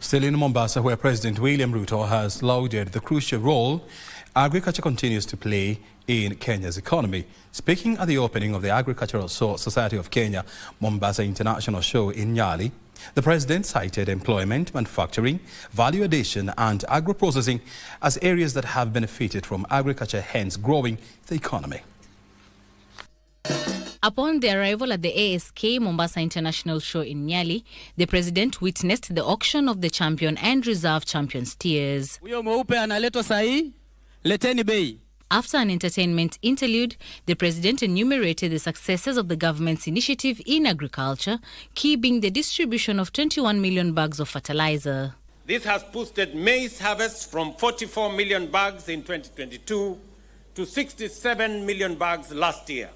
Still in Mombasa, where President William Ruto has lauded the crucial role agriculture continues to play in Kenya's economy. Speaking at the opening of the Agricultural Society of Kenya Mombasa International Show in Nyali, the president cited employment, manufacturing, value addition and agro-processing as areas that have benefited from agriculture, hence growing the economy. Upon the arrival at the ASK Mombasa International Show in Nyali, the president witnessed the auction of the champion and reserve champion steers. After an entertainment interlude, the president enumerated the successes of the government's initiative in agriculture, key being the distribution of 21 million bags of fertilizer. This has boosted maize harvest from 44 million bags in 2022 to 67 million bags last year,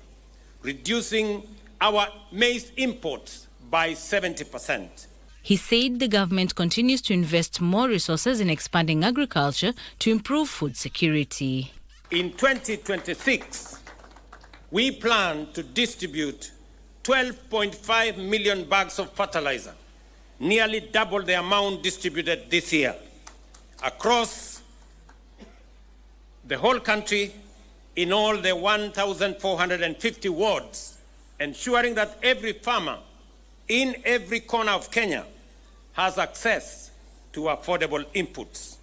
reducing our maize imports by 70%. He said the government continues to invest more resources in expanding agriculture to improve food security. In 2026, we plan to distribute 12.5 million bags of fertilizer, nearly double the amount distributed this year, across the whole country in all the 1,450 wards, ensuring that every farmer in every corner of Kenya has access to affordable inputs.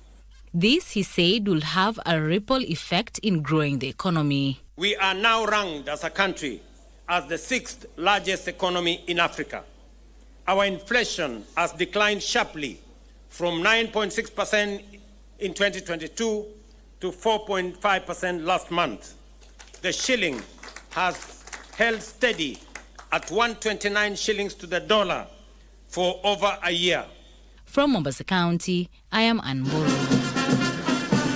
This, he said, will have a ripple effect in growing the economy. We are now ranked as a country as the 6th largest economy in Africa. Our inflation has declined sharply from 9.6% in 2022 to 4.5% last month. The shilling has held steady at 129 shillings to the dollar for over a year. From Mombasa County, I am Anne Mburu.